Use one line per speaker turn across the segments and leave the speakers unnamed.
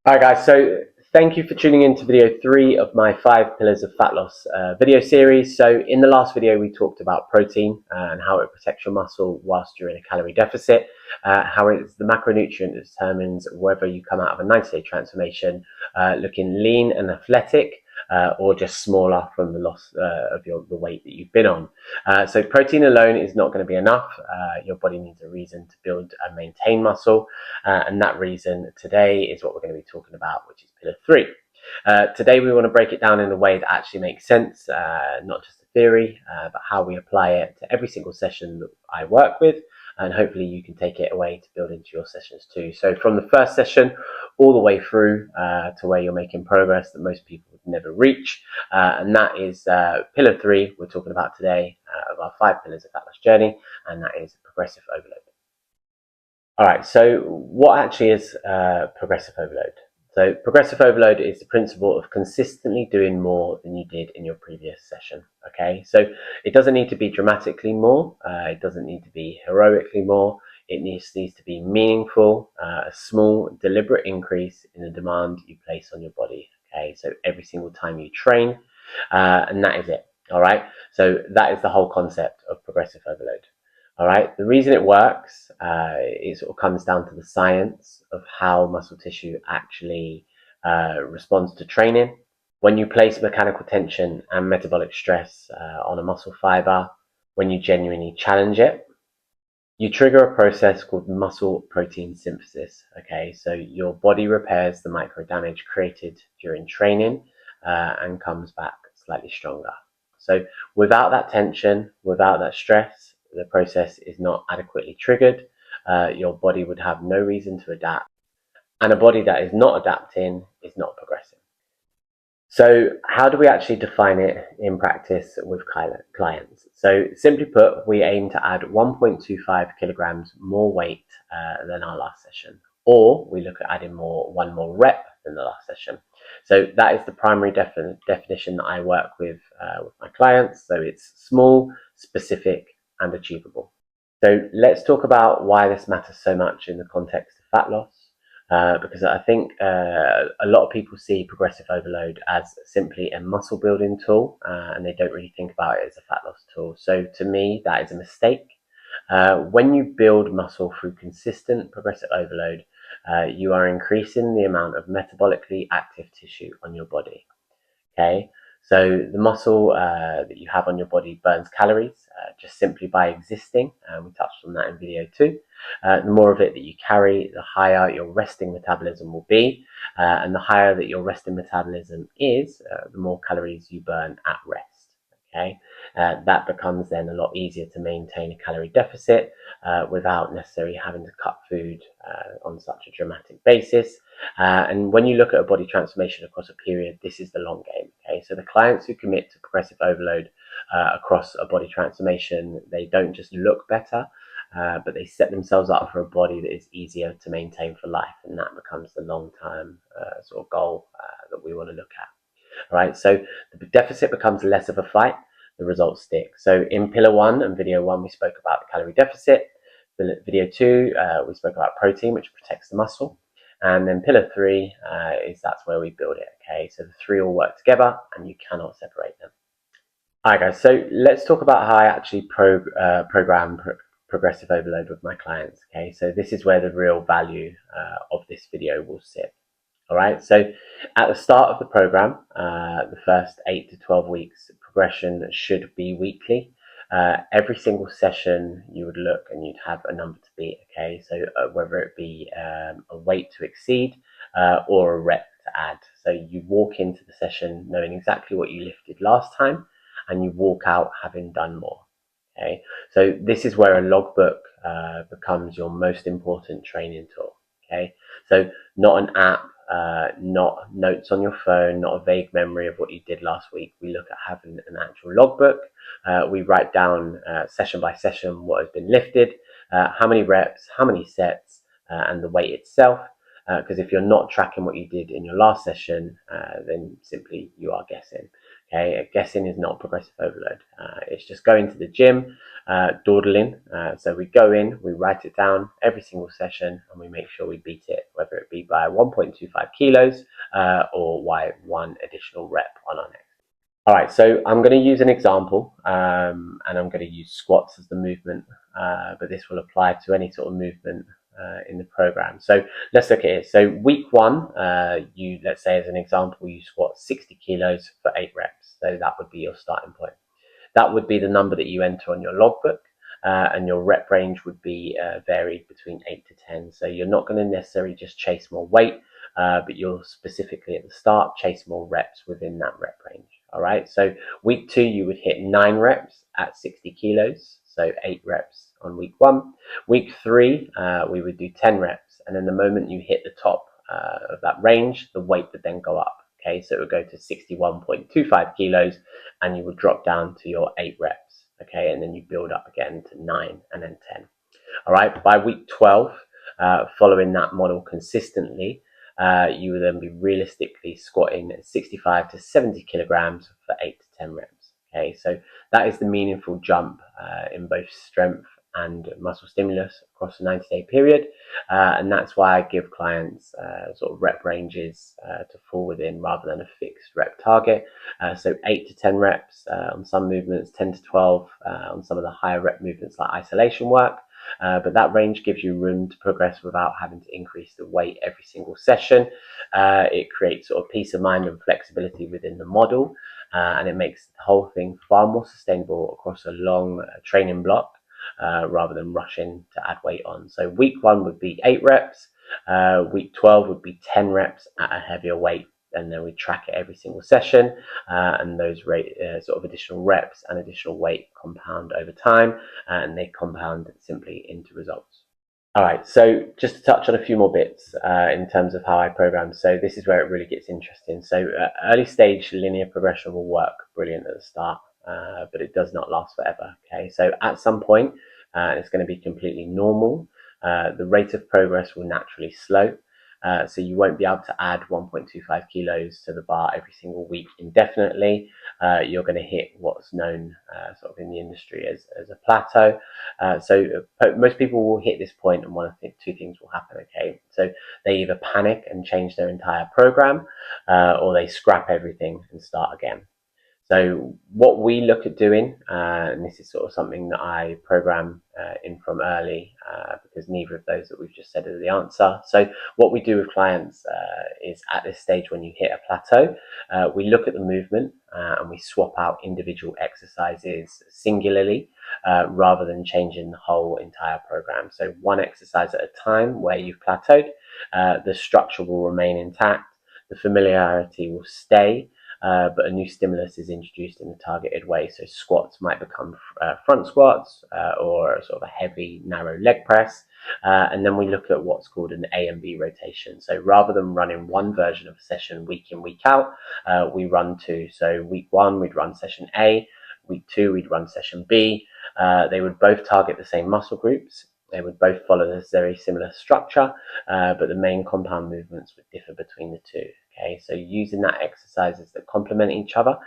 Alright guys, so thank you for tuning in to video 3 of my 5 pillars of fat loss video series. So in the last video we talked about protein and how it protects your muscle whilst you're in a calorie deficit, how it's the macronutrient that determines whether you come out of a 90-day transformation looking lean and athletic, or just smaller from the loss of the weight that you've been on. So protein alone is not going to be enough. Your body needs a reason to build and maintain muscle, and that reason today is what we're going to be talking about, which is pillar 3. Today we want to break it down in a way that actually makes sense, not just a theory, but how we apply it to every single session that I work with, and hopefully you can take it away to build into your sessions too. So from the first session all the way through to where you're making progress that most people would never reach, and that is pillar 3 we're talking about today of our 5 pillars of fat loss journey, and that is progressive overload. All right, so what actually is progressive overload? So progressive overload is the principle of consistently doing more than you did in your previous session, okay? So it doesn't need to be dramatically more, it doesn't need to be heroically more, it needs to be meaningful, a small, deliberate increase in the demand you place on your body, okay? So every single time you train, and that is it, all right? So that is the whole concept of progressive overload. All right. The reason it works, it sort of comes down to the science of how muscle tissue actually responds to training. When you place mechanical tension and metabolic stress on a muscle fiber, when you genuinely challenge it, you trigger a process called muscle protein synthesis. Okay, so your body repairs the micro damage created during training and comes back slightly stronger. So without that tension, without that stress, the process is not adequately triggered. Your body would have no reason to adapt, and a body that is not adapting is not progressing. So how do we actually define it in practice with clients? So simply put, we aim to add 1.25 kilograms more weight than our last session, or we look at adding one more rep than the last session. So that is the primary definition that I work with my clients. So it's small, specific, and achievable. So let's talk about why this matters so much in the context of fat loss. Because I think a lot of people see progressive overload as simply a muscle building tool, and they don't really think about it as a fat loss tool. So to me, that is a mistake. When you build muscle through consistent progressive overload, you are increasing the amount of metabolically active tissue on your body. Okay, so the muscle that you have on your body burns calories just simply by existing, and we touched on that in video 2. The more of it that you carry, the higher your resting metabolism will be, and the higher that your resting metabolism is, the more calories you burn at rest. Okay, that becomes then a lot easier to maintain a calorie deficit without necessarily having to cut food on such a dramatic basis. And when you look at a body transformation across a period, this is the long game. Okay, so the clients who commit to progressive overload across a body transformation, they don't just look better, but they set themselves up for a body that is easier to maintain for life, and that becomes the long-term sort of goal that we want to look at. All right, so the deficit becomes less of a fight, the results stick. So in pillar 1 and video 1, we spoke about the calorie deficit. Video 2, we spoke about protein, which protects the muscle. And then pillar 3 that's where we build it. Okay, so the 3 all work together and you cannot separate them. All right, guys, so let's talk about how I actually program progressive overload with my clients. Okay, so this is where the real value of this video will sit. All right, so at the start of the program, the first 8 to 12 weeks, progression should be weekly. Every single session you would look and you'd have a number to beat. Okay, so whether it be a weight to exceed or a rep to add. So you walk into the session knowing exactly what you lifted last time, and you walk out having done more. Okay, so this is where a logbook becomes your most important training tool. Okay, so not an app, not notes on your phone, not a vague memory of what you did last week. We look at having an actual logbook. We write down session by session what has been lifted, how many reps, how many sets, and the weight itself. Because if you're not tracking what you did in your last session, then simply you are guessing. Okay, guessing is not progressive overload. It's just going to the gym, dawdling. So we go in, we write it down every single session, and we make sure we beat it, whether it be by 1.25 kilos or by one additional rep on our next. All right, so I'm going to use an example, and I'm going to use squats as the movement, but this will apply to any sort of movement in the program. So let's look at it. So week one, let's say as an example, you squat 60 kilos for 8 reps. So that would be your starting point. That would be the number that you enter on your logbook, and your rep range would be varied between 8 to 10. So you're not going to necessarily just chase more weight, but you'll specifically at the start chase more reps within that rep range. All right, so week 2 you would hit 9 reps at 60 kilos, so 8 reps on week 1. Week 3 we would do 10 reps, and then the moment you hit the top of that range, the weight would then go up. Okay, so it would go to 61.25 kilos, and you would drop down to your 8 reps. Okay, and then you build up again to 9 and then 10. All right, by week 12, following that model consistently, you will then be realistically squatting 65 to 70 kilograms for 8 to 10 reps. Okay, so that is the meaningful jump in both strength and muscle stimulus across a 90-day period, and that's why I give clients sort of rep ranges to fall within rather than a fixed rep target. So 8 to 10 reps on some movements, 10 to 12 on some of the higher rep movements like isolation work. But that range gives you room to progress without having to increase the weight every single session. It creates sort of peace of mind and flexibility within the model, and it makes the whole thing far more sustainable across a long training block rather than rushing to add weight on. So week 1 would be 8 reps, week 12 would be 10 reps at a heavier weight, and then we track it every single session, and those sort of additional reps and additional weight compound over time, and they compound simply into results. All right, so just to touch on a few more bits in terms of how I program. So this is where it really gets interesting. So early stage linear progression will work brilliant at the start, but it does not last forever. Okay, so at some point, it's going to be completely normal. The rate of progress will naturally slow. So you won't be able to add 1.25 kilos to the bar every single week indefinitely. You're going to hit what's known sort of in the industry as a plateau. So most people will hit this point, and one of the 2 things will happen. Okay, so they either panic and change their entire program, or they scrap everything and start again. So what we look at doing, and this is sort of something that I program in from early, because neither of those that we've just said are the answer. So what we do with clients is at this stage when you hit a plateau, we look at the movement and we swap out individual exercises singularly rather than changing the whole entire program. So one exercise at a time where you've plateaued, the structure will remain intact, the familiarity will stay, but a new stimulus is introduced in a targeted way. So squats might become front squats or sort of a heavy, narrow leg press. And then we look at what's called an A and B rotation. So rather than running one version of a session week in, week out, we run 2. So week 1, we'd run session A. Week 2, we'd run session B. They would both target the same muscle groups. They would both follow this very similar structure, but the main compound movements would differ between the 2. Okay, so using that exercises that complement each other,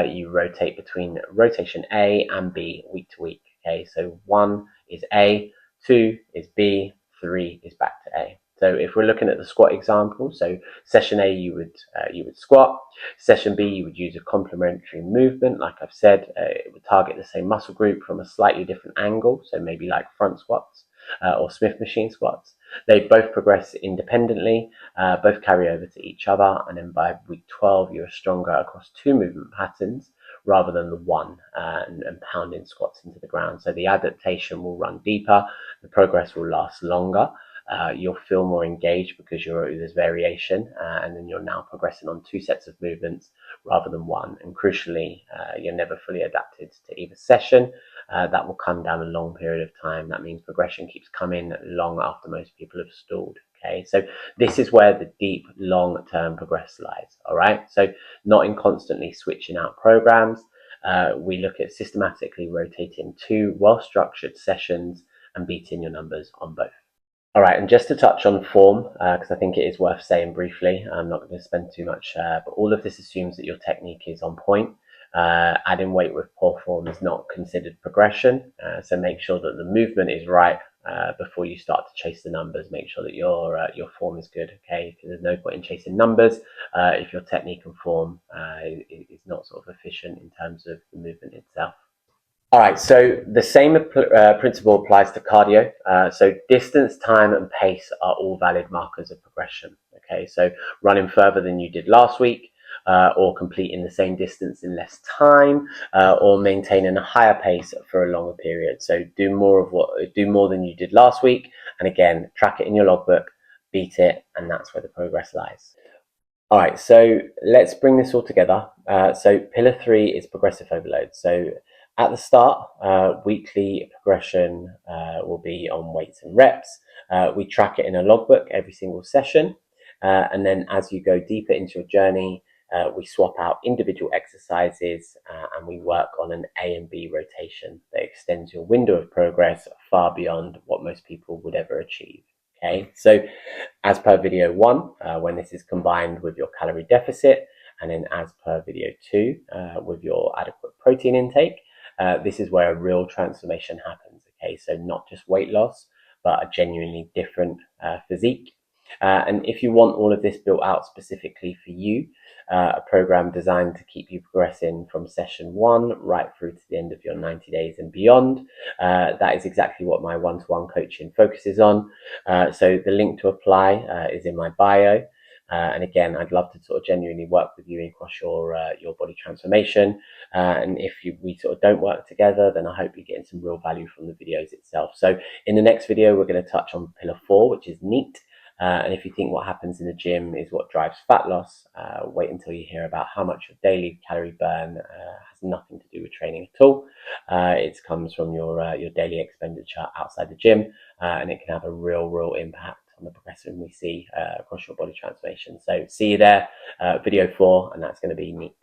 you rotate between rotation A and B week to week. Okay, so 1 is A, 2 is B, 3 is back to A. So if we're looking at the squat example, so session A you would squat, session B you would use a complementary movement. Like I've said, it would target the same muscle group from a slightly different angle, so maybe like front squats or Smith machine squats. They both progress independently, both carry over to each other, and then by week 12 you're stronger across 2 movement patterns rather than the one, and pounding squats into the ground. So the adaptation will run deeper, the progress will last longer. You'll feel more engaged because there's variation, and then you're now progressing on 2 sets of movements rather than one. And crucially, you're never fully adapted to either session. That will come down a long period of time. That means progression keeps coming long after most people have stalled. Okay, so this is where the deep, long-term progress lies. All right, so not in constantly switching out programs. We look at systematically rotating 2 well-structured sessions and beating your numbers on both. All right, and just to touch on form, because I think it is worth saying briefly, I'm not going to spend too much, but all of this assumes that your technique is on point. Adding weight with poor form is not considered progression, so make sure that the movement is right before you start to chase the numbers. Make sure that your form is good, okay? Because there's no point in chasing numbers if your technique and form is not sort of efficient in terms of the movement itself. All right, so the same principle applies to cardio. So distance, time, and pace are all valid markers of progression. Okay, so running further than you did last week, or completing the same distance in less time, or maintaining a higher pace for a longer period. So do more than you did last week, and again, track it in your logbook, beat it, and that's where the progress lies. All right, so let's bring this all together. So pillar 3 is progressive overload. So at the start, weekly progression will be on weights and reps. We track it in a logbook every single session. And then as you go deeper into your journey, we swap out individual exercises and we work on an A and B rotation that extends your window of progress far beyond what most people would ever achieve. Okay, so as per video 1, when this is combined with your calorie deficit, and then as per video 2, with your adequate protein intake, this is where a real transformation happens. Okay, so not just weight loss, but a genuinely different physique. And if you want all of this built out specifically for you, a program designed to keep you progressing from session 1 right through to the end of your 90 days and beyond, that is exactly what my one-to-one coaching focuses on. So the link to apply is in my bio. And again, I'd love to sort of genuinely work with you across your body transformation. And if we sort of don't work together, then I hope you're getting some real value from the videos itself. So in the next video, we're going to touch on pillar 4, which is NEAT. And if you think what happens in the gym is what drives fat loss, wait until you hear about how much your daily calorie burn has nothing to do with training at all. It comes from your daily expenditure outside the gym, and it can have a real impact on the progression we see across your body transformation. So see you there, video 4, and that's going to be NEAT.